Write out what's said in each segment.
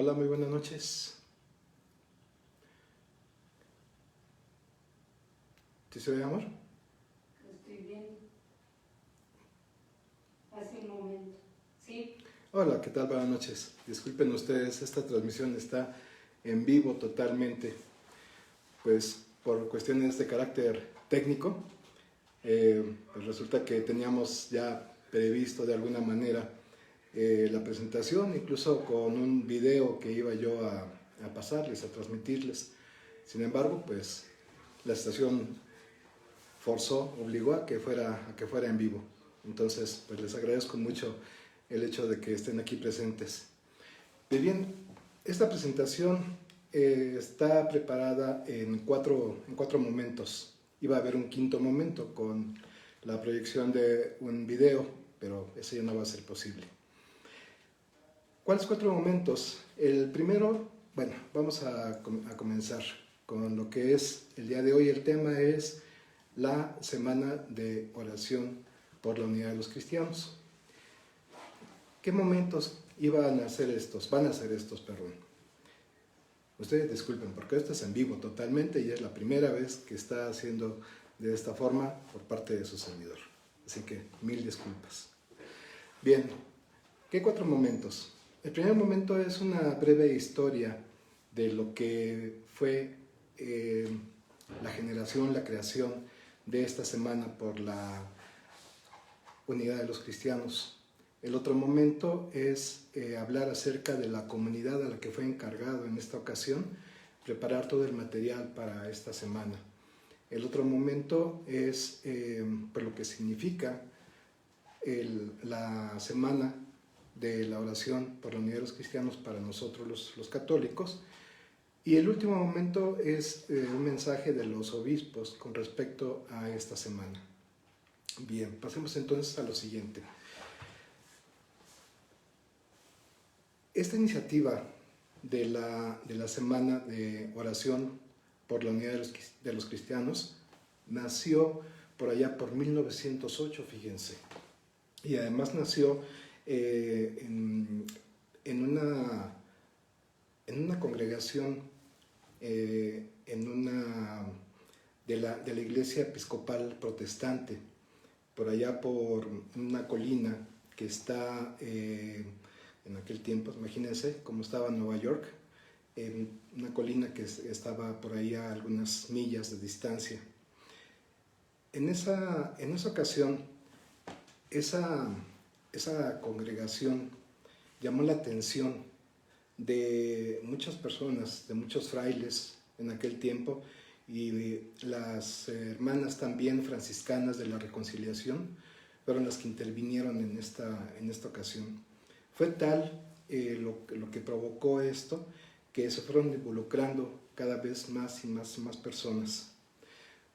Hola, muy buenas noches. ¿Sí se ve, amor? Estoy bien. Hace un momento. Sí. Hola, ¿qué tal? Buenas noches. Disculpen ustedes, esta transmisión está en vivo totalmente. Pues por cuestiones de carácter técnico, pues resulta que teníamos ya previsto de alguna manera la presentación, incluso con un video que iba yo a pasarles, a transmitirles. Sin embargo, pues la estación obligó a que fuera en vivo. Entonces, pues les agradezco mucho el hecho de que estén aquí presentes. Bien, esta presentación está preparada en cuatro momentos. Iba a haber un quinto momento con la proyección de un video, pero ese ya no va a ser posible. ¿Cuáles cuatro momentos? El primero, bueno, vamos a comenzar con lo que es el día de hoy. El tema es la semana de oración por la unidad de los cristianos. ¿Qué momentos iban a ser estos? Van a ser estos, perdón. Ustedes disculpen, porque esto es en vivo totalmente y es la primera vez que está haciendo de esta forma por parte de su servidor. Así que mil disculpas. Bien, ¿qué cuatro momentos? El primer momento es una breve historia de lo que fue la generación, la creación de esta semana por la unidad de los cristianos. El otro momento es hablar acerca de la comunidad a la que fue encargado en esta ocasión preparar todo el material para esta semana. El otro momento es pues lo que significa la semana de la oración por la unidad de los cristianos para nosotros los católicos. Y el último momento es un mensaje de los obispos con respecto a esta semana. Bien, pasemos entonces a lo siguiente. Esta iniciativa de la semana de oración por la unidad de los cristianos nació por allá por 1908, fíjense. Y además nació en una congregación de la iglesia episcopal protestante, por allá por una colina que está en aquel tiempo, imagínense cómo estaba Nueva York, una colina que estaba por ahí a algunas millas de distancia. En esa ocasión, esa congregación llamó la atención de muchas personas, de muchos frailes en aquel tiempo, y las hermanas también franciscanas de la Reconciliación fueron las que intervinieron en esta ocasión. Fue tal lo que provocó esto, que se fueron involucrando cada vez más y más personas.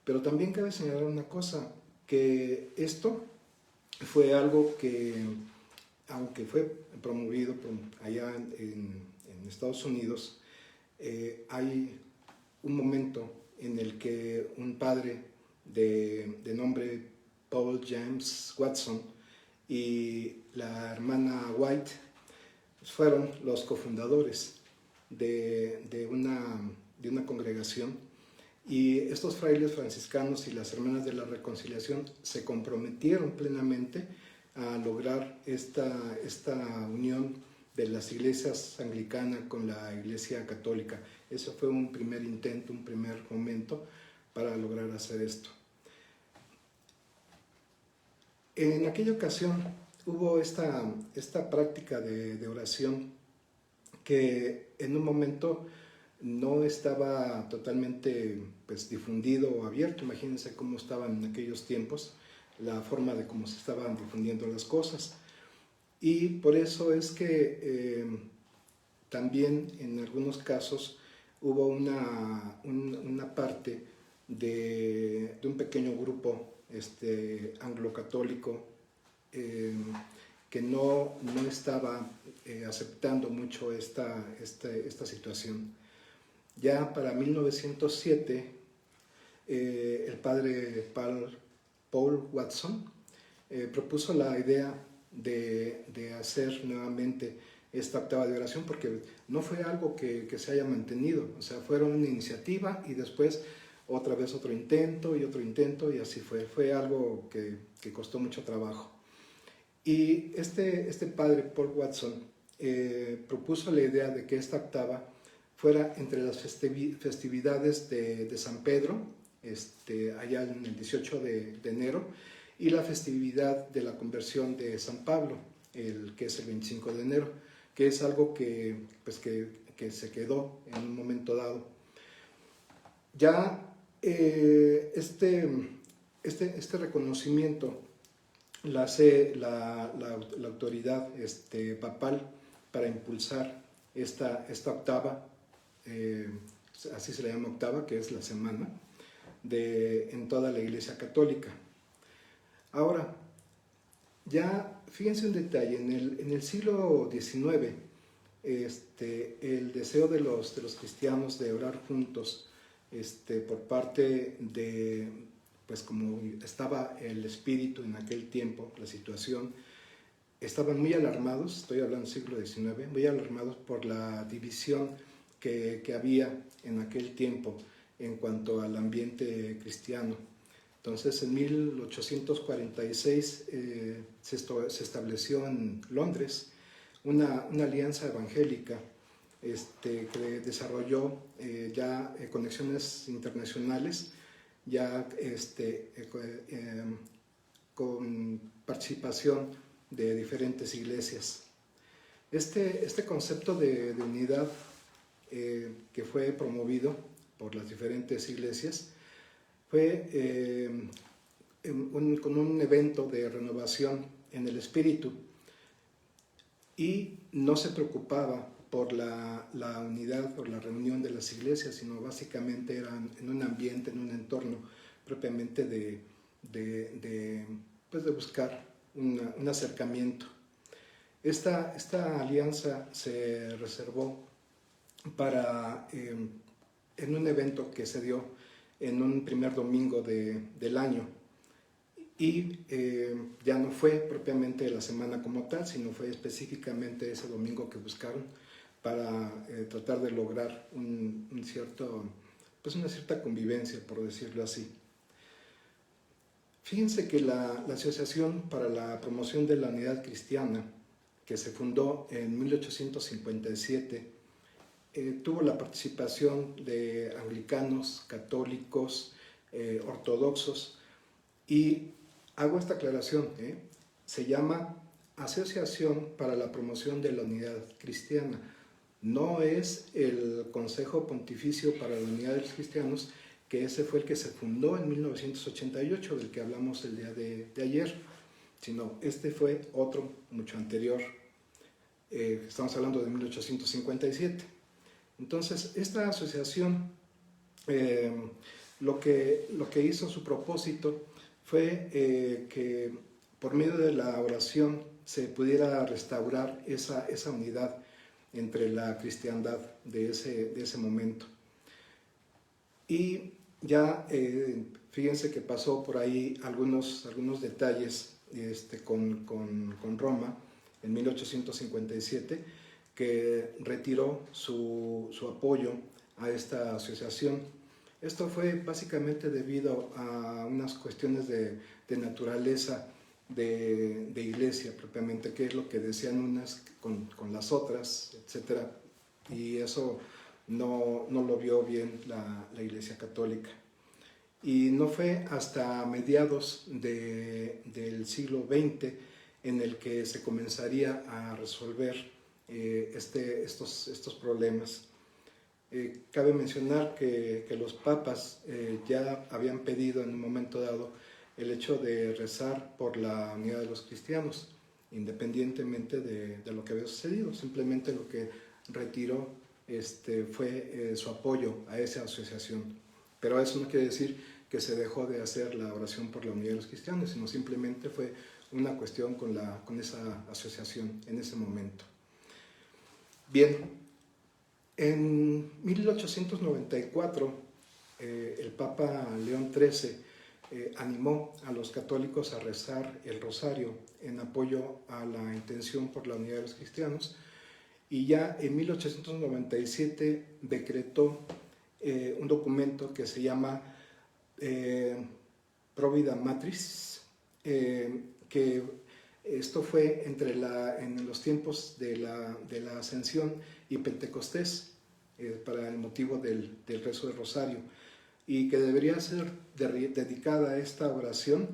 Pero también cabe señalar una cosa, que esto fue algo que, aunque fue promovido allá en Estados Unidos, hay un momento en el que un padre de nombre Paul James Watson y la hermana White fueron los cofundadores de una congregación, y estos frailes franciscanos y las hermanas de la Reconciliación se comprometieron plenamente a lograr esta unión de las iglesias anglicana con la iglesia católica. Eso fue un primer intento, un primer momento para lograr hacer esto. En aquella ocasión hubo esta práctica de oración que en un momento no estaba totalmente difundido o abierto. Imagínense cómo estaban en aquellos tiempos, la forma de cómo se estaban difundiendo las cosas. Y por eso es que también en algunos casos hubo una parte de un pequeño grupo anglo-católico que no estaba aceptando mucho esta situación. Ya para 1907, el padre Paul Watson propuso la idea de hacer nuevamente esta octava de oración, porque no fue algo que se haya mantenido, o sea, fueron una iniciativa y después otra vez otro intento y así fue algo que costó mucho trabajo. Y este padre, Paul Watson, propuso la idea de que esta octava fuera entre las festividades de San Pedro, allá en el 18 de enero, y la festividad de la conversión de San Pablo, que es el 25 de enero, que es algo que se quedó en un momento dado. Ya este reconocimiento la hace la autoridad papal para impulsar esta octava, así se le llama octava, que es la semana, en toda la Iglesia Católica. Ahora, ya fíjense un detalle, en el siglo XIX, el deseo de los cristianos de orar juntos, por parte de, pues como estaba el espíritu en aquel tiempo, la situación, estaban muy alarmados, estoy hablando del siglo XIX, muy alarmados por la división que había en aquel tiempo en cuanto al ambiente cristiano. Entonces, en 1846 se estableció en Londres una alianza evangélica que desarrolló ya conexiones internacionales, ya con participación de diferentes iglesias. Este concepto de unidad que fue promovido por las diferentes iglesias fue con un evento de renovación en el espíritu, y no se preocupaba por la unidad, por la reunión de las iglesias, sino básicamente eran en un ambiente, en un entorno propiamente de buscar un acercamiento. Esta alianza se reservó para en un evento que se dio en un primer domingo del año, y ya no fue propiamente la semana como tal, sino fue específicamente ese domingo que buscaron para tratar de lograr una cierta convivencia, por decirlo así. Fíjense que la Asociación para la Promoción de la Unidad Cristiana, que se fundó en 1857, tuvo la participación de anglicanos, católicos, ortodoxos, y hago esta aclaración, se llama Asociación para la Promoción de la Unidad Cristiana. No es el Consejo Pontificio para la Unidad de los Cristianos, que ese fue el que se fundó en 1988, del que hablamos el día de ayer, sino este fue otro mucho anterior, estamos hablando de 1857. Entonces, esta asociación lo que hizo, su propósito fue que por medio de la oración se pudiera restaurar esa unidad entre la cristiandad de ese momento. Y ya fíjense que pasó por ahí algunos detalles con Roma en 1857, que retiró su apoyo a esta asociación. Esto fue básicamente debido a unas cuestiones de naturaleza de iglesia propiamente, qué es lo que decían unas con las otras, etc. Y eso no lo vio bien la Iglesia Católica. Y no fue hasta mediados del siglo XX en el que se comenzaría a resolver estos problemas. Cabe mencionar que los papas ya habían pedido en un momento dado el hecho de rezar por la unidad de los cristianos, independientemente de lo que había sucedido. Simplemente lo que retiró fue su apoyo a esa asociación. Pero eso no quiere decir que se dejó de hacer la oración por la unidad de los cristianos, sino simplemente fue una cuestión con esa asociación en ese momento. Bien, en 1894 el Papa León XIII animó a los católicos a rezar el rosario en apoyo a la intención por la unidad de los cristianos, y ya en 1897 decretó un documento que se llama Provida Matris, que esto fue en los tiempos de la Ascensión y Pentecostés, para el motivo del rezo del Rosario, y que debería ser dedicada a esta oración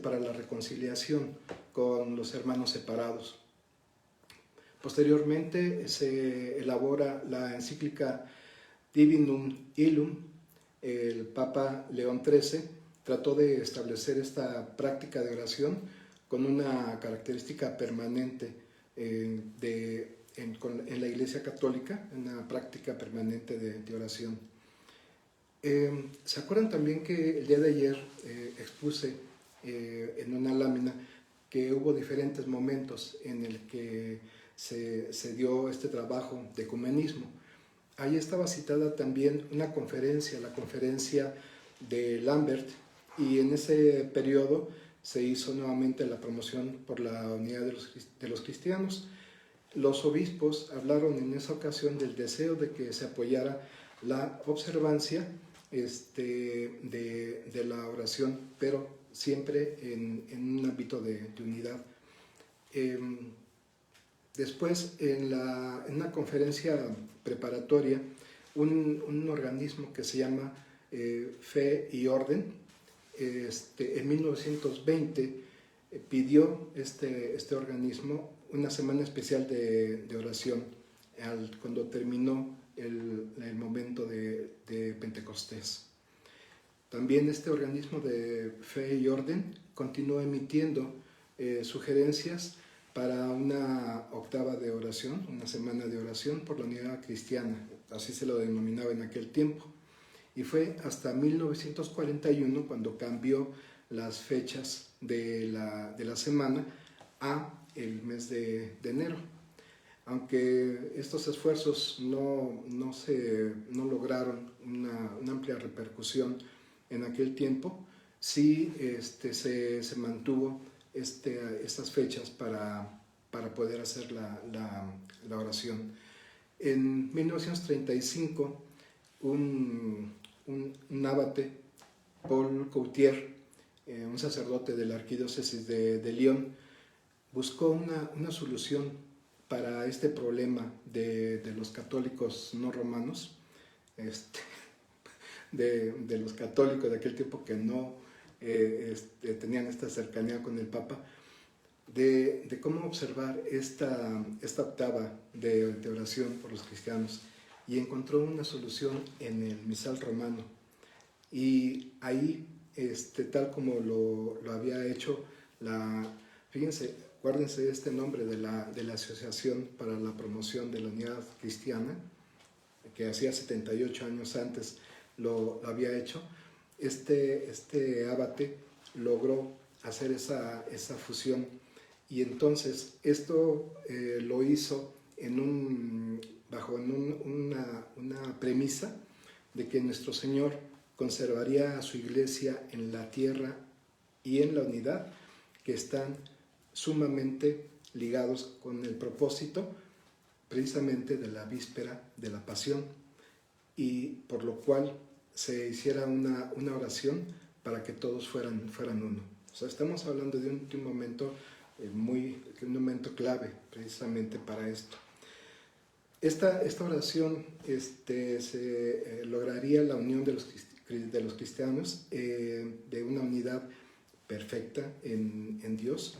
para la reconciliación con los hermanos separados. Posteriormente se elabora la encíclica Divinum Illum. El Papa León XIII trató de establecer esta práctica de oración con una característica permanente en la Iglesia Católica, una práctica permanente de oración. ¿Se acuerdan también que el día de ayer expuse en una lámina que hubo diferentes momentos en el que se dio este trabajo de ecumenismo? Ahí estaba citada también una conferencia, la conferencia de Lambert, y en ese periodo se hizo nuevamente la promoción por la unidad de los cristianos. Los obispos hablaron en esa ocasión del deseo de que se apoyara la observancia de la oración, pero siempre en un ámbito de unidad. Después, en una conferencia preparatoria, un organismo que se llama Fe y Orden, en 1920 pidió este organismo una semana especial de oración cuando terminó el momento de Pentecostés. También este organismo de Fe y Orden continuó emitiendo sugerencias para una octava de oración, una semana de oración por la unidad cristiana, así se lo denominaba en aquel tiempo. Y fue hasta 1941 cuando cambió las fechas de la semana a el mes de enero. Aunque estos esfuerzos no lograron una amplia repercusión en aquel tiempo, sí se mantuvo estas fechas para poder hacer la oración. En 1935, un abate, Paul Coutier, un sacerdote de la arquidiócesis de Lyon, buscó una solución para este problema de los católicos no romanos, de los católicos de aquel tiempo que no tenían esta cercanía con el Papa, de cómo observar esta octava de oración por los cristianos, y encontró una solución en el misal romano. Y ahí, tal como lo había hecho fíjense, guárdense este nombre de la Asociación para la Promoción de la Unidad Cristiana, que hacía 78 años antes lo había hecho. Este abate logró hacer esa fusión, y entonces esto lo hizo bajo una premisa de que nuestro Señor conservaría a su iglesia en la tierra y en la unidad, que están sumamente ligados con el propósito precisamente de la víspera de la pasión, y por lo cual se hiciera una oración para que todos fueran uno. O sea, estamos hablando de un momento un momento clave precisamente para esto. Esta oración se lograría la unión de los cristianos, de una unidad perfecta en Dios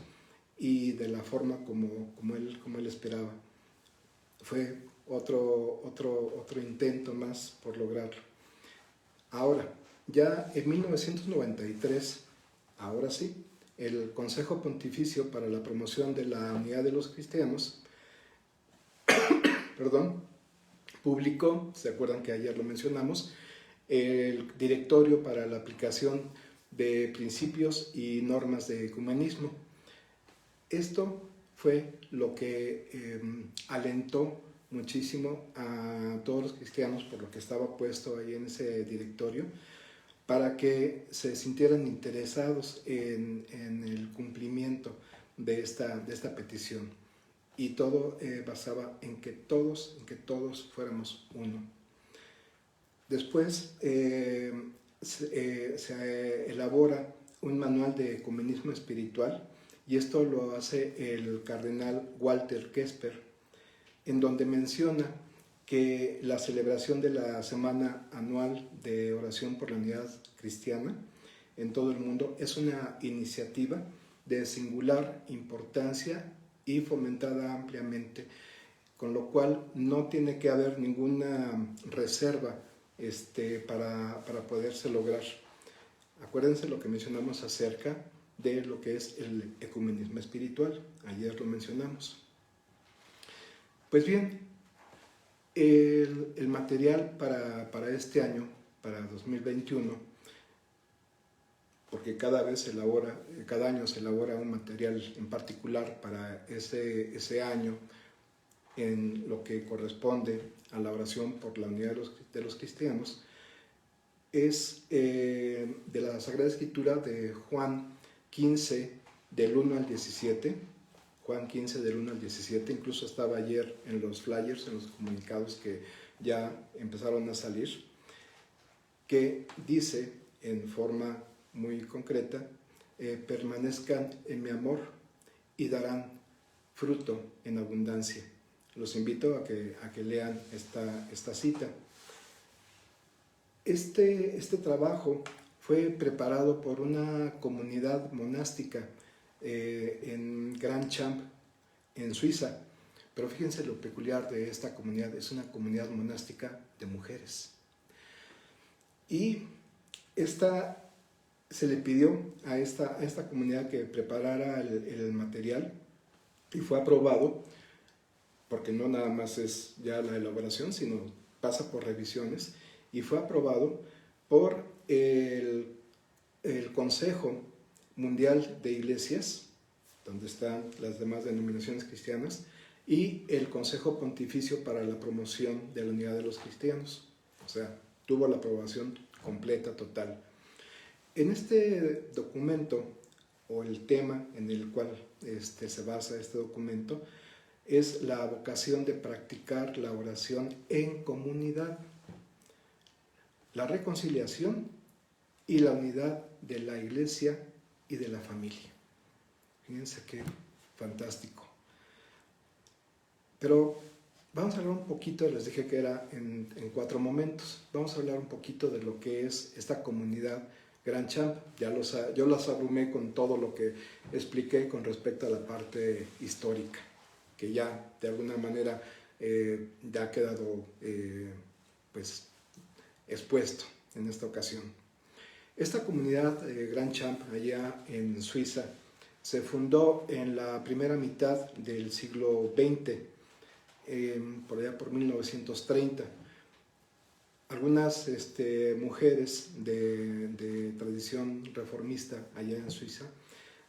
y de la forma como él esperaba. Fue otro intento más por lograrlo. Ahora, ya en 1993, ahora sí, el Consejo Pontificio para la Promoción de la Unidad de los Cristianos publicó, ¿se acuerdan que ayer lo mencionamos?, el Directorio para la Aplicación de Principios y Normas de Ecumenismo. Esto fue lo que alentó muchísimo a todos los cristianos, por lo que estaba puesto ahí en ese directorio, para que se sintieran interesados en el cumplimiento de esta petición. y todo basaba en que todos fuéramos uno. Después se elabora un manual de ecumenismo espiritual, y esto lo hace el cardenal Walter Kesper, en donde menciona que la celebración de la Semana Anual de Oración por la Unidad Cristiana en todo el mundo es una iniciativa de singular importancia y fomentada ampliamente, con lo cual no tiene que haber ninguna reserva para poderse lograr. Acuérdense lo que mencionamos acerca de lo que es el ecumenismo espiritual, ayer lo mencionamos. Pues bien, el material para este año, para 2021, porque cada año se elabora un material en particular para ese año, en lo que corresponde a la oración por la unidad de los cristianos, es de la Sagrada Escritura de Juan 15, del 1 al 17. Juan 15, del 1 al 17, incluso estaba ayer en los flyers, en los comunicados que ya empezaron a salir, que dice en forma muy concreta, permanezcan en mi amor y darán fruto en abundancia. Los invito a que lean esta cita. Este trabajo fue preparado por una comunidad monástica en Grand Champ, en Suiza. Pero fíjense lo peculiar de esta comunidad, es una comunidad monástica de mujeres. Y se le pidió a esta comunidad que preparara el material, y fue aprobado, porque no nada más es ya la elaboración, sino pasa por revisiones, y fue aprobado por el Consejo Mundial de Iglesias, donde están las demás denominaciones cristianas, y el Consejo Pontificio para la Promoción de la Unidad de los Cristianos. O sea, tuvo la aprobación completa, total. En este documento, o el tema en el cual se basa este documento, es la vocación de practicar la oración en comunidad, la reconciliación y la unidad de la Iglesia y de la familia. Fíjense qué fantástico. Pero vamos a hablar un poquito, les dije que era en 4 momentos, vamos a hablar un poquito de lo que es esta comunidad Grand Champ. Yo los abrumé con todo lo que expliqué con respecto a la parte histórica, que ya de alguna manera ya ha quedado pues expuesto en esta ocasión. Esta comunidad Grand Champ allá en Suiza se fundó en la primera mitad del siglo XX, por allá por 1930. Algunas mujeres de tradición reformista allá en Suiza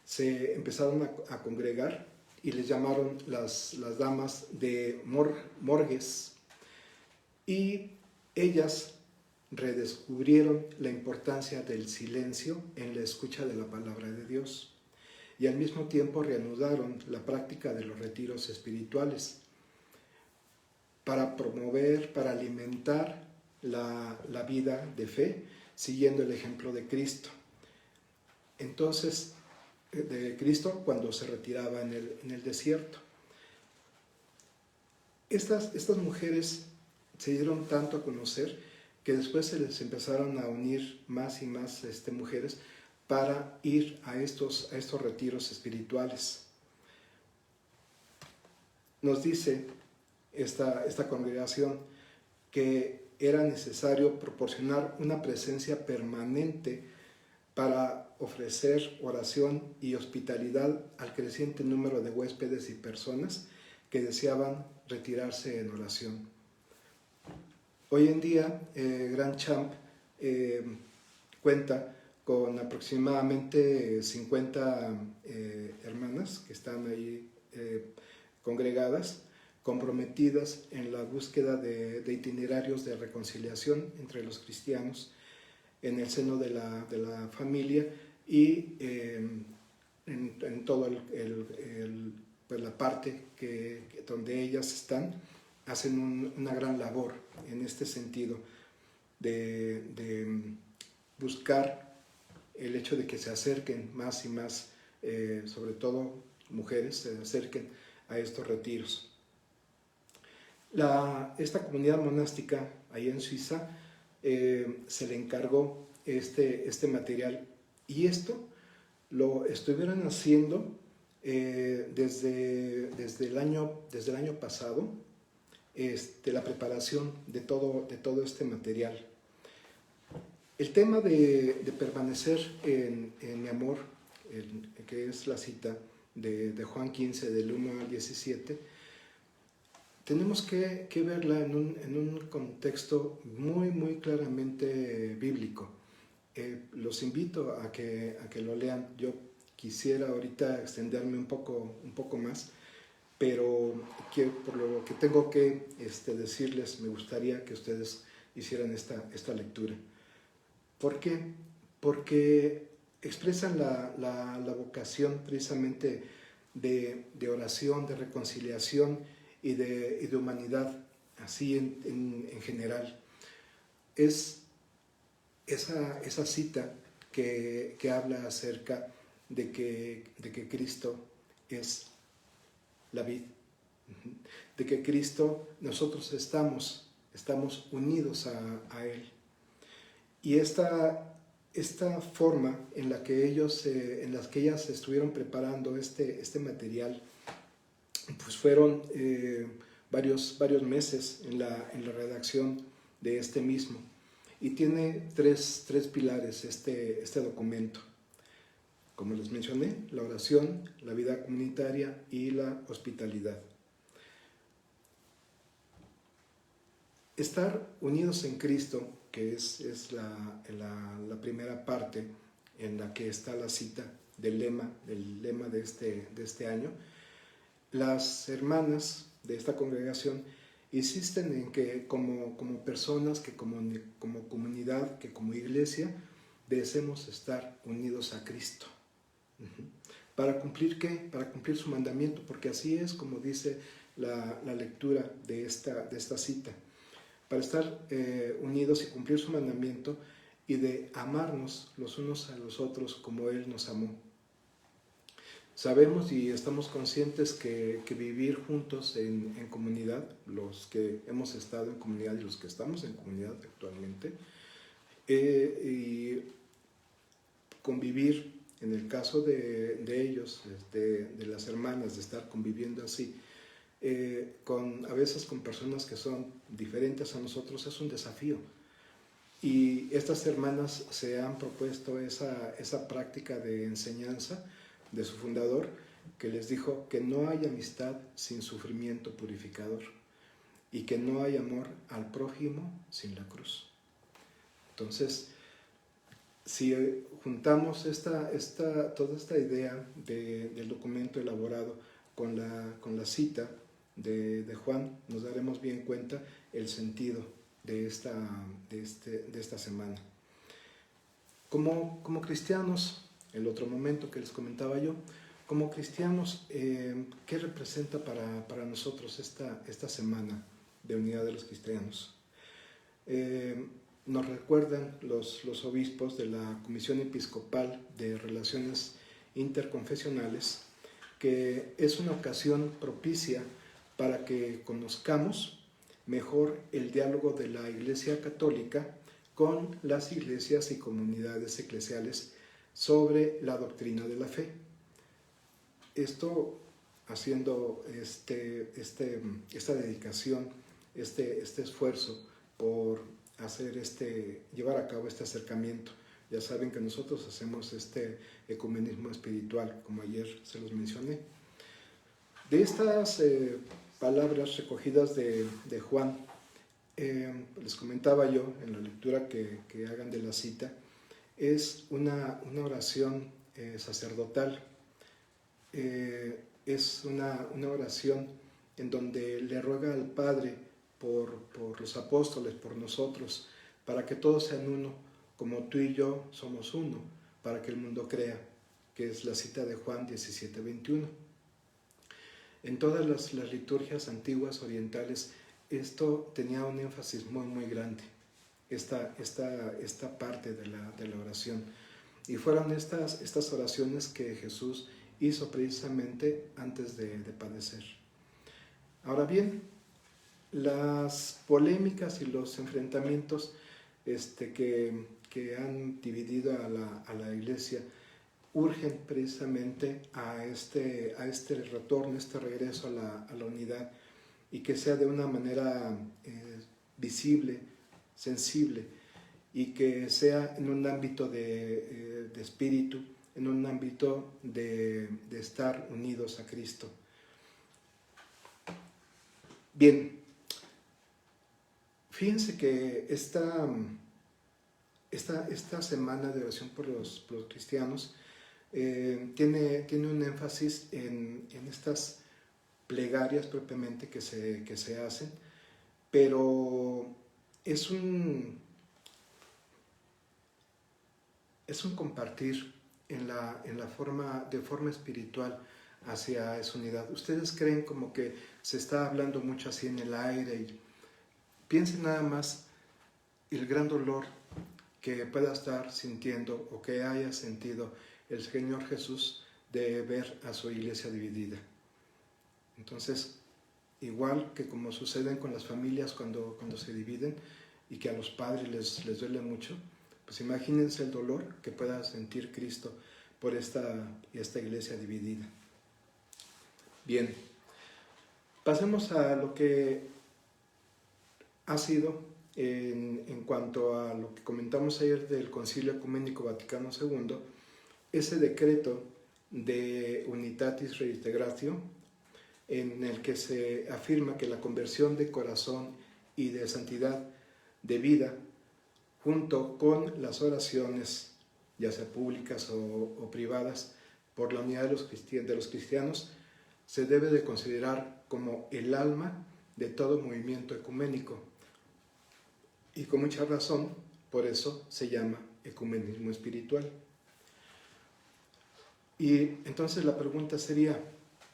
se empezaron a congregar y les llamaron las damas de Morges, y ellas redescubrieron la importancia del silencio en la escucha de la palabra de Dios, y al mismo tiempo reanudaron la práctica de los retiros espirituales para promover, para alimentar la vida de fe, siguiendo el ejemplo de Cristo. Entonces, de Cristo cuando se retiraba en el desierto. Estas mujeres se dieron tanto a conocer que después se les empezaron a unir más y más mujeres para ir a estos retiros espirituales. Nos dice esta congregación que era necesario proporcionar una presencia permanente para ofrecer oración y hospitalidad al creciente número de huéspedes y personas que deseaban retirarse en oración. Hoy en día, Grand Champ cuenta con aproximadamente 50 hermanas que están ahí congregadas, comprometidas en la búsqueda de itinerarios de reconciliación entre los cristianos en el seno de la familia y en todo pues la parte donde ellas están, hacen una gran labor en este sentido de buscar el hecho de que se acerquen más y más, sobre todo mujeres, se acerquen a estos retiros. Esta comunidad monástica ahí en Suiza se le encargó este material, y esto lo estuvieron haciendo desde el año pasado, la preparación de todo este material. El tema de permanecer en mi amor, que es la cita de Juan 15, del 1 al 17, tenemos que verla en un contexto muy, muy claramente bíblico. Los invito a que lo lean. Yo quisiera ahorita extenderme un poco más, pero por lo que tengo que decirles, me gustaría que ustedes hicieran esta lectura. ¿Por qué? Porque expresan la vocación precisamente de oración, de reconciliación y de humanidad, así en general. Es esa cita que habla acerca de que Cristo es la vid, de que Cristo, nosotros estamos unidos a Él. Y esta forma en la que ellas estuvieron preparando este material, pues fueron varios meses en la redacción de este mismo. Y tiene tres pilares este documento. Como les mencioné, la oración, la vida comunitaria y la hospitalidad. Estar unidos en Cristo, que es la primera parte en la que está la cita del lema de este año. Las hermanas de esta congregación insisten en que como personas, que como comunidad, que como iglesia, deseemos estar unidos a Cristo. ¿Para cumplir qué? Para cumplir su mandamiento, porque así es como dice la lectura de esta cita. Para estar unidos y cumplir su mandamiento, y de amarnos los unos a los otros como Él nos amó. Sabemos y estamos conscientes que vivir juntos en comunidad, los que hemos estado en comunidad y los que estamos en comunidad actualmente, y convivir, en el caso de ellos, de las hermanas, de estar conviviendo así, a veces con personas que son diferentes a nosotros, es un desafío. Y estas hermanas se han propuesto esa práctica de enseñanza de su fundador, que les dijo que no hay amistad sin sufrimiento purificador y que no hay amor al prójimo sin la cruz. Entonces, si juntamos toda esta idea del documento elaborado con la cita de Juan, nos daremos bien cuenta el sentido de esta semana. Como cristianos, el otro momento que les comentaba yo, como cristianos, ¿qué representa para nosotros esta semana de unidad de los cristianos? Nos recuerdan los obispos de la Comisión Episcopal de Relaciones Interconfesionales que es una ocasión propicia para que conozcamos mejor el diálogo de la Iglesia Católica con las iglesias y comunidades eclesiales sobre la doctrina de la fe. Esto haciendo esta dedicación, este esfuerzo por llevar a cabo este acercamiento. Ya saben que nosotros hacemos este ecumenismo espiritual, como ayer se los mencioné. De estas palabras recogidas de Juan, les comentaba yo en la lectura que hagan de la cita, es una oración sacerdotal, es una oración en donde le ruega al Padre por los apóstoles, por nosotros, para que todos sean uno, como tú y yo somos uno, para que el mundo crea, que es la cita de Juan 17:21. En todas las liturgias antiguas orientales, esto tenía un énfasis muy, muy grande, esta parte de la oración. Y fueron estas oraciones que Jesús hizo precisamente antes de padecer. Ahora bien, las polémicas y los enfrentamientos que han dividido a la Iglesia urgen precisamente a este retorno, este regreso a la unidad, y que sea de una manera visible, sensible, y que sea en un ámbito de espíritu, en un ámbito de estar unidos a Cristo. Bien, fíjense que esta semana de oración por los cristianos tiene un énfasis en estas plegarias propiamente que se hacen, pero es un compartir de forma espiritual hacia esa unidad. Ustedes creen como que se está hablando mucho así en el aire, y piensen nada más el gran dolor que pueda estar sintiendo o que haya sentido el Señor Jesús de ver a su iglesia dividida. Entonces, igual que como suceden con las familias cuando se dividen y que a los padres les duele mucho, pues imagínense el dolor que pueda sentir Cristo por esta iglesia dividida. Bien, pasemos a lo que ha sido en cuanto a lo que comentamos ayer del Concilio Ecuménico Vaticano II, ese decreto de Unitatis Redintegratio, en el que se afirma que la conversión de corazón y de santidad de vida, junto con las oraciones, ya sea públicas o privadas, por la unidad de los cristianos, se debe de considerar como el alma de todo movimiento ecuménico. Y con mucha razón, por eso se llama ecumenismo espiritual. Y entonces la pregunta sería,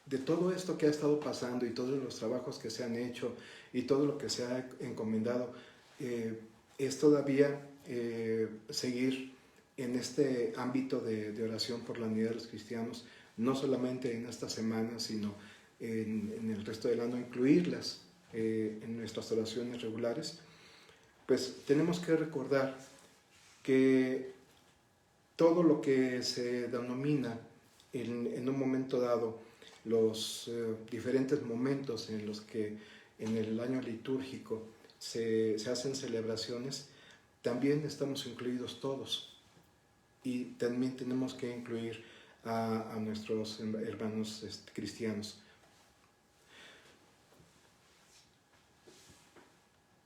de todo esto que ha estado pasando y todos los trabajos que se han hecho y todo lo que se ha encomendado, ¿es todavía seguir en este ámbito de oración por la unidad de los cristianos, no solamente en esta semana, sino en el resto del año, incluirlas en nuestras oraciones regulares? Pues tenemos que recordar que todo lo que se denomina en un momento dado los diferentes momentos en los que en el año litúrgico se hacen celebraciones, también estamos incluidos todos, y también tenemos que incluir a nuestros hermanos cristianos.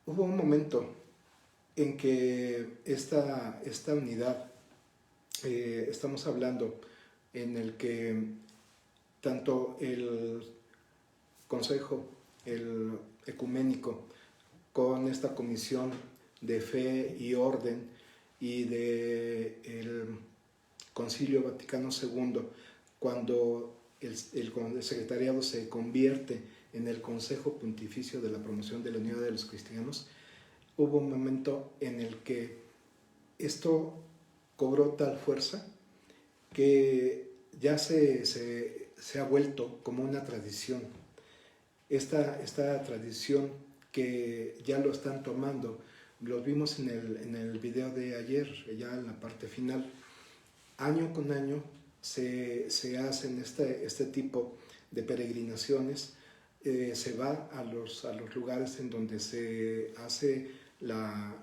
Hubo un momento en que esta unidad, estamos hablando en el que tanto el Consejo el Ecuménico, con esta comisión de fe y orden y del Concilio Vaticano II, cuando el secretariado se convierte en el Consejo Pontificio de la Promoción de la Unidad de los Cristianos, hubo un momento en el que esto cobró tal fuerza que ya se ha vuelto como una tradición. Esta tradición que ya lo están tomando, lo vimos en el video de ayer, ya en la parte final. Año con año se hacen este tipo de peregrinaciones, se va a los lugares en donde se hace la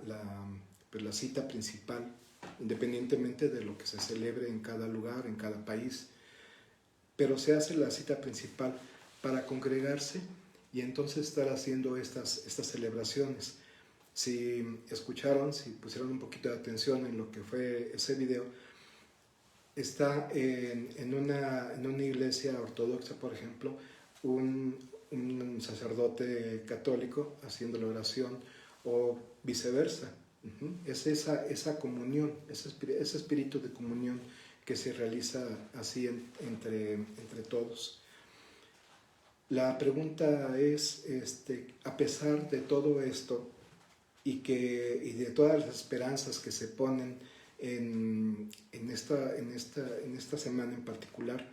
cita principal, independientemente de lo que se celebre en cada lugar, en cada país, pero se hace la cita principal para congregarse y entonces estar haciendo estas celebraciones. Si escucharon, si pusieron un poquito de atención en lo que fue ese video, está en una iglesia ortodoxa, por ejemplo, un sacerdote católico haciendo la oración, o viceversa. Es esa comunión, ese espíritu de comunión que se realiza así entre todos. La pregunta es, a pesar de todo esto y de todas las esperanzas que se ponen en esta semana en particular,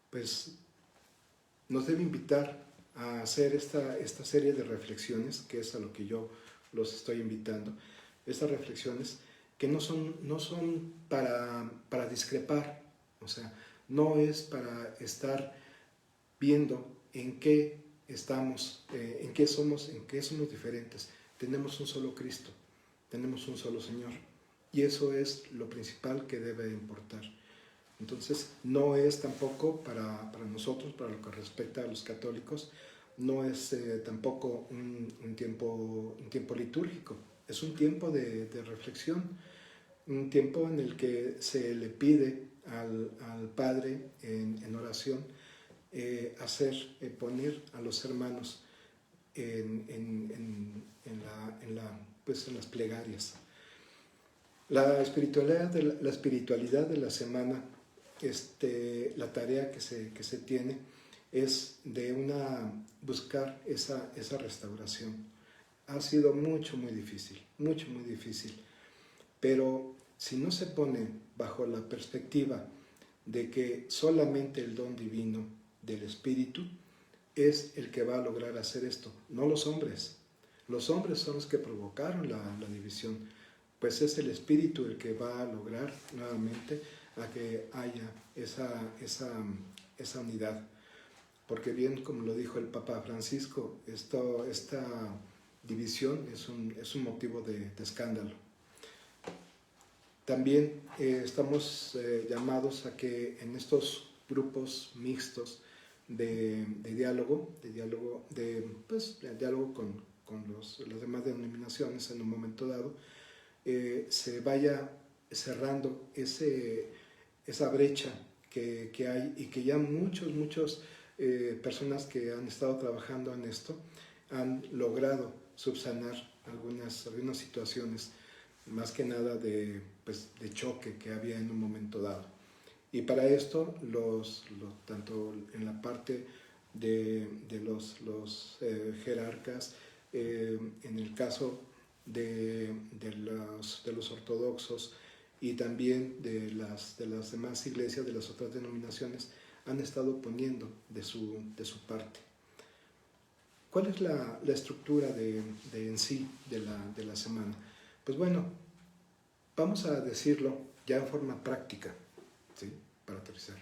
pues nos debe invitar a hacer esta serie de reflexiones, que es a lo que yo los estoy invitando, estas reflexiones que no son para discrepar, o sea, no es para estar viendo en qué estamos, en qué somos diferentes. Tenemos un solo Cristo, tenemos un solo Señor, y eso es lo principal que debe importar. Entonces, no es tampoco para nosotros, para lo que respecta a los católicos, no es tampoco un tiempo litúrgico, es un tiempo de reflexión, un tiempo en el que se le pide al Padre en oración poner a los hermanos pues en las plegarias. La espiritualidad de la semana, la tarea que se tiene es buscar esa restauración. Ha sido muy difícil, muy difícil, pero si no se pone bajo la perspectiva de que solamente el don divino del Espíritu es el que va a lograr hacer esto, no los hombres. Los hombres son los que provocaron la división, pues es el Espíritu el que va a lograr nuevamente a que haya esa unidad. Porque bien, como lo dijo el Papa Francisco, esta división es un motivo de escándalo. También estamos llamados a que en estos grupos mixtos de diálogo con las demás denominaciones en un momento dado, se vaya cerrando esa brecha que hay y que ya muchas personas que han estado trabajando en esto han logrado subsanar algunas situaciones, más que nada de choque que había en un momento dado. Y para esto, tanto en la parte de los jerarcas, en el caso de los ortodoxos y también de las demás iglesias, de las otras denominaciones, han estado poniendo de su parte. ¿Cuál es la estructura en sí de la semana? Pues bueno, vamos a decirlo ya en forma práctica, ¿sí? Para aterrizar.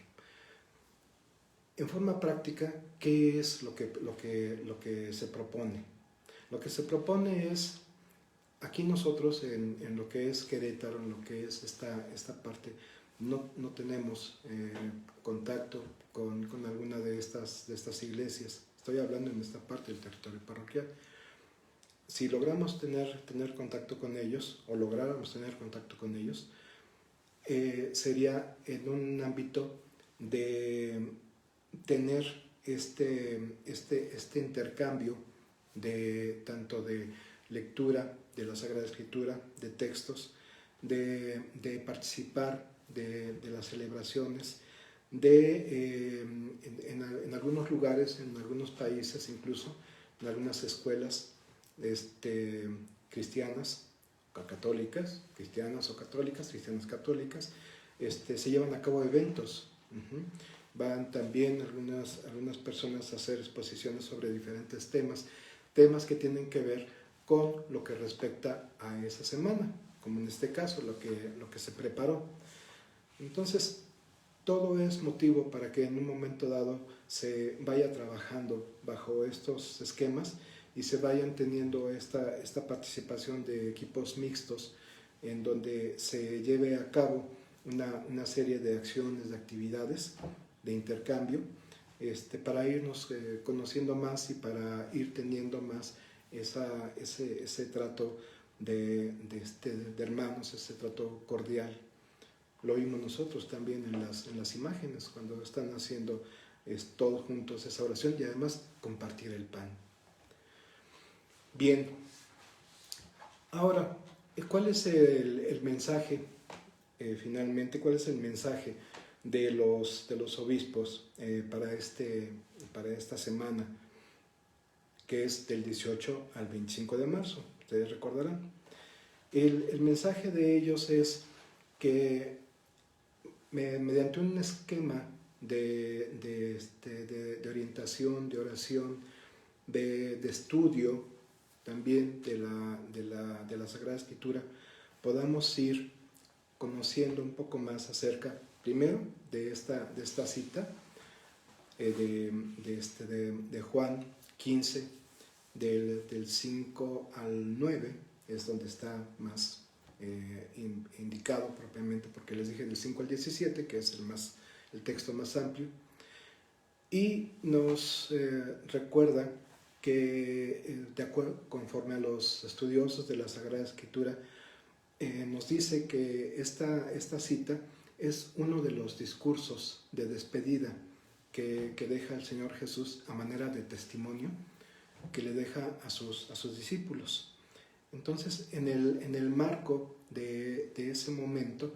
En forma práctica, ¿qué es lo que se propone? Lo que se propone es, aquí nosotros en lo que es Querétaro, en lo que es esta parte, no tenemos contacto con alguna de estas iglesias. Estoy hablando en esta parte del territorio parroquial. Si logramos tener contacto con ellos, o lográramos tener contacto con ellos, sería en un ámbito de tener este intercambio tanto de lectura de la Sagrada Escritura, de textos, de participar de las celebraciones, en algunos lugares, en algunos países incluso, en algunas escuelas cristianas católicas, cristianas católicas, se llevan a cabo eventos. Van también algunas personas a hacer exposiciones sobre diferentes temas que tienen que ver con lo que respecta a esa semana, como en este caso lo que se preparó. Entonces, todo es motivo para que en un momento dado se vaya trabajando bajo estos esquemas y se vayan teniendo esta participación de equipos mixtos en donde se lleve a cabo una serie de acciones, de actividades, de intercambio, para irnos conociendo más y para ir teniendo más ese trato de hermanos, ese trato cordial. Lo vimos nosotros también en las imágenes, cuando están haciendo todos juntos esa oración y además compartir el pan. Bien, ahora, ¿cuál es el mensaje, finalmente, cuál es el mensaje de los obispos para este para esta semana, que es del 18 al 25 de marzo, ustedes recordarán. El mensaje de ellos es que mediante un esquema de orientación, de oración, de estudio también de la Sagrada Escritura, podamos ir conociendo un poco más acerca, primero, de esta cita de Juan 15, del 5 al 9, es donde está más indicado propiamente, porque les dije del 5 al 17, que es el texto más amplio, y nos recuerda que, conforme a los estudiosos de la Sagrada Escritura, nos dice que esta cita es uno de los discursos de despedida que deja el Señor Jesús a manera de testimonio, que le deja a sus discípulos. Entonces, en el marco de ese momento,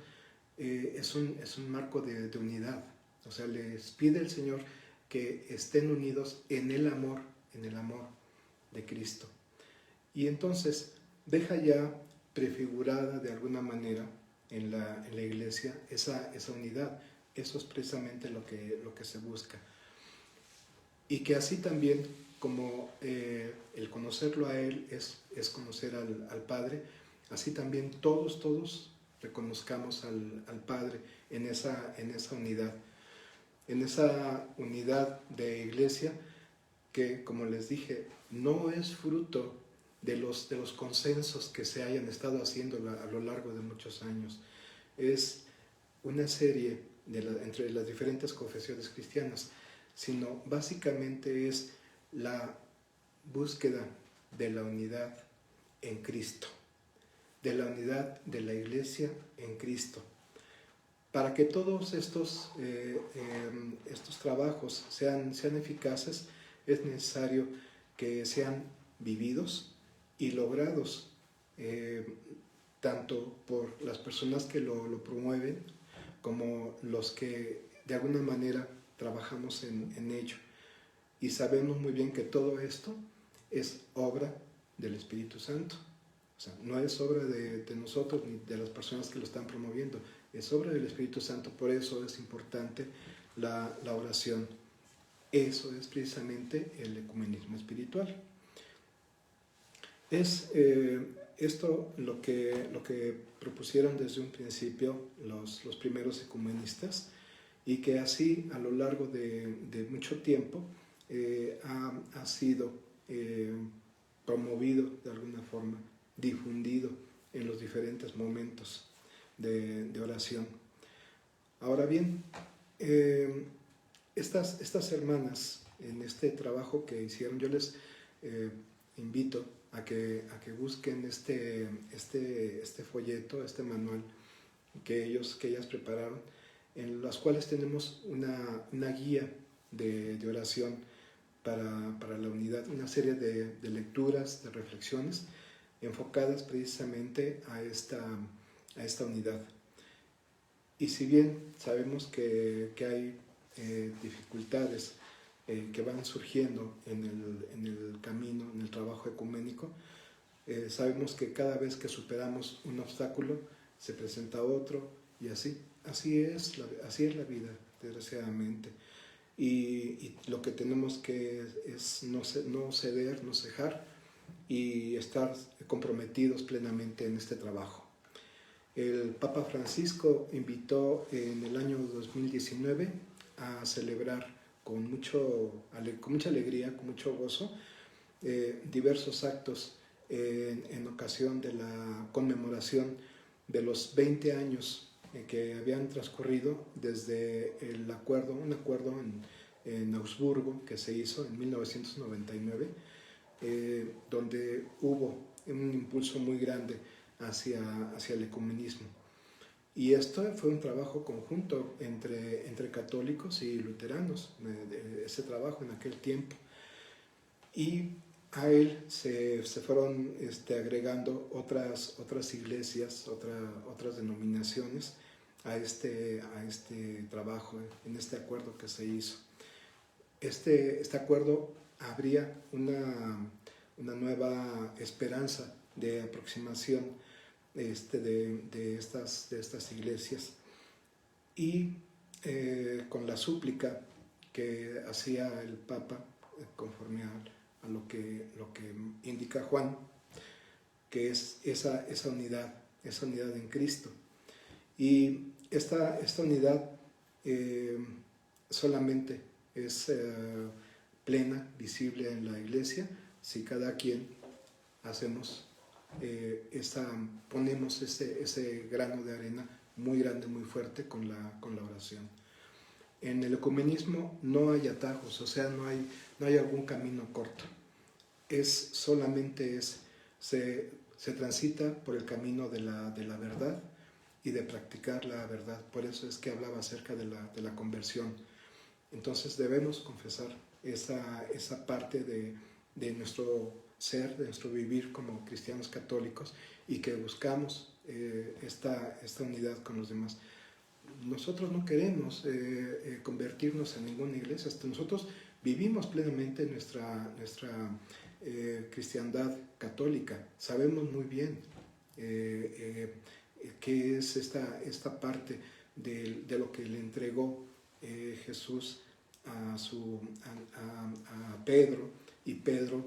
es un marco de unidad. O sea, les pide el Señor que estén unidos en el amor de Cristo. Y entonces deja ya prefigurada de alguna manera en la iglesia esa unidad. Eso es precisamente lo que se busca. Y que así también como el conocerlo a Él es conocer al Padre, así también todos reconozcamos al Padre en esa unidad. En esa unidad de iglesia que, como les dije, no es fruto de los consensos que se hayan estado haciendo a lo largo de muchos años. Es una serie entre las diferentes confesiones cristianas, sino básicamente es la búsqueda de la unidad en Cristo, de la unidad de la iglesia en Cristo. Para que todos estos trabajos sean eficaces, es necesario que sean vividos y logrados tanto por las personas que lo promueven como los que de alguna manera trabajamos en ello. Y sabemos muy bien que todo esto es obra del Espíritu Santo. O sea, no es obra de nosotros ni de las personas que lo están promoviendo, es obra del Espíritu Santo. Por eso es importante la oración. Eso es precisamente el ecumenismo espiritual. Es esto lo que propusieron desde un principio los primeros ecumenistas, y que así a lo largo de mucho tiempo ha sido promovido de alguna forma, difundido en los diferentes momentos de oración. Ahora bien, estas hermanas en este trabajo que hicieron, yo les invito a que busquen este folleto, este manual que ellas prepararon, en las cuales tenemos una guía de oración para la unidad, una serie de lecturas, de reflexiones enfocadas precisamente a esta unidad. Y si bien sabemos que hay dificultades que van surgiendo en el camino, en el trabajo ecuménico, sabemos que cada vez que superamos un obstáculo se presenta otro, y así es la vida, desgraciadamente. Y lo que tenemos que es no ceder, no cejar, y estar comprometidos plenamente en este trabajo. El Papa Francisco invitó en el año 2019 a celebrar con mucha alegría, con mucho gozo, diversos actos en ocasión de la conmemoración de los 20 años que habían transcurrido desde un acuerdo en Augsburgo que se hizo en 1999, donde hubo un impulso muy grande hacia el ecumenismo. Y esto fue un trabajo conjunto entre católicos y luteranos, ese trabajo en aquel tiempo. Y a él se fueron agregando otras iglesias, otras denominaciones a este trabajo, en este acuerdo que se hizo. este acuerdo habría una nueva esperanza de aproximación de estas iglesias, y con la súplica que hacía el Papa, conforme a lo que indica Juan, que es esa unidad en Cristo. Y esta unidad solamente es plena, visible en la iglesia, si cada quien ponemos ese grano de arena muy grande, muy fuerte con la oración. En el ecumenismo no hay atajos, o sea, no hay algún camino corto. Se transita por el camino de la verdad y de practicar la verdad. Por eso es que hablaba acerca de la conversión. Entonces debemos confesar esa parte de nuestro ser, de nuestro vivir como cristianos católicos, y que buscamos esta unidad con los demás. Nosotros no queremos convertirnos en ninguna iglesia, hasta nosotros vivimos plenamente nuestra cristiandad católica. Sabemos muy bien qué es esta parte de lo que le entregó Jesús a Pedro, y Pedro,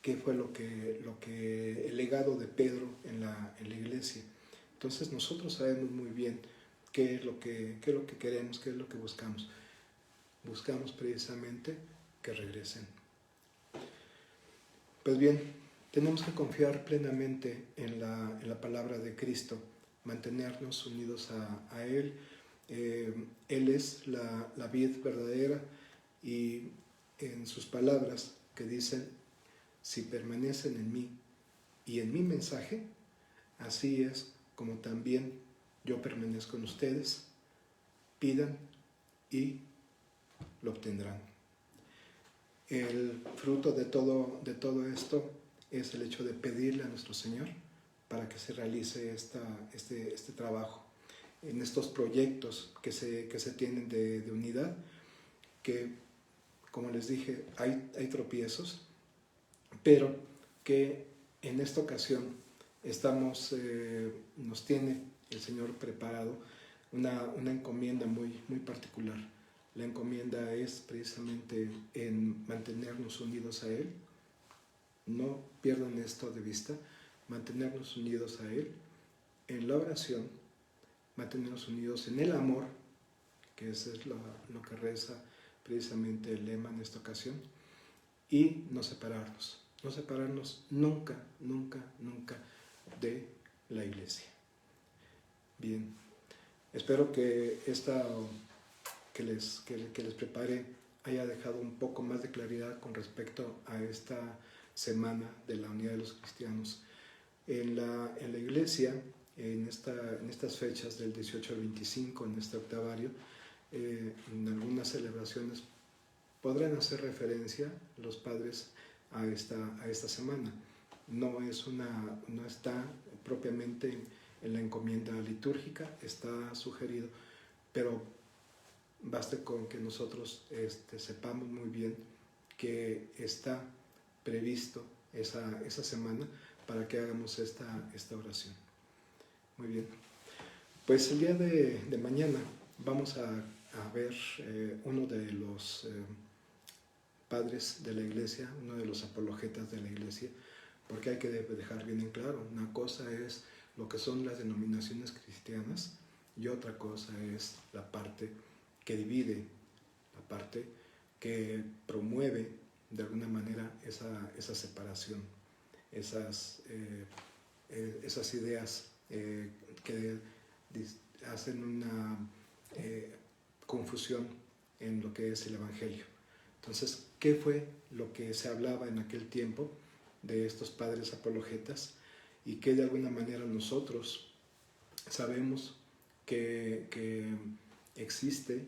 qué fue el legado de Pedro en la iglesia. Entonces nosotros sabemos muy bien qué es lo que queremos, qué es lo que buscamos. Buscamos precisamente que regresen. Pues bien, tenemos que confiar plenamente en la palabra de Cristo, mantenernos unidos a Él. Él es la vid verdadera, y en sus palabras que dicen: si permanecen en mí y en mi mensaje, así es como también yo permanezco en ustedes, pidan y lo obtendrán. El fruto de todo esto es el hecho de pedirle a nuestro Señor para que se realice este trabajo en estos proyectos que se tienen de unidad, que, como les dije, hay tropiezos, pero que en esta ocasión nos tiene el Señor preparado una encomienda muy, muy particular. La encomienda es precisamente en mantenernos unidos a Él. No pierdan esto de vista: mantenernos unidos a Él en la oración, mantenernos unidos en el amor, que eso es lo que reza precisamente el lema en esta ocasión, y no separarnos nunca, nunca, nunca de la iglesia. Bien, espero que que les prepare haya dejado un poco más de claridad con respecto a esta semana de la unidad de los cristianos. En la iglesia, en estas fechas del 18 al 25, en este octavario, en algunas celebraciones podrán hacer referencia los padres a esta semana. No está propiamente en la encomienda litúrgica, está sugerido, pero basta con que nosotros sepamos muy bien que está previsto esa semana para que hagamos esta oración. Muy bien, pues el día de mañana vamos a ver uno de los padres de la iglesia, uno de los apologetas de la iglesia, porque hay que dejar bien en claro: una cosa es lo que son las denominaciones cristianas y otra cosa es la parte que divide, la parte que promueve de alguna manera esa separación, esas ideas que hacen una confusión en lo que es el Evangelio. Entonces, ¿qué fue lo que se hablaba en aquel tiempo de estos padres apologetas? Y que de alguna manera nosotros sabemos que existe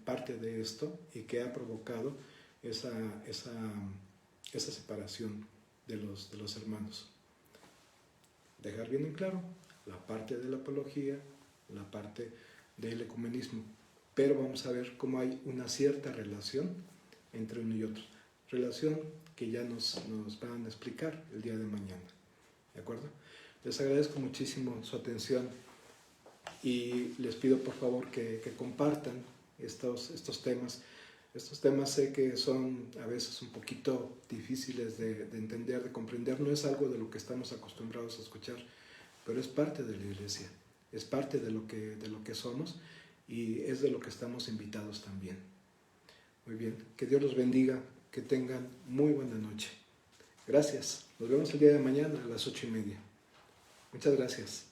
parte de esto, y que ha provocado esa separación de los hermanos. Dejar bien en claro la parte de la apología, la parte del ecumenismo, pero vamos a ver cómo hay una cierta relación entre uno y otro. Relación que ya nos van a explicar el día de mañana. ¿De acuerdo? Les agradezco muchísimo su atención y les pido por favor que compartan estos temas. Estos temas sé que son a veces un poquito difíciles de entender, de comprender. No es algo de lo que estamos acostumbrados a escuchar, pero es parte de la iglesia, es parte de lo que somos y es de lo que estamos invitados también. Muy bien, que Dios los bendiga, que tengan muy buena noche. Gracias, nos vemos el día de mañana a las 8:30. Muchas gracias.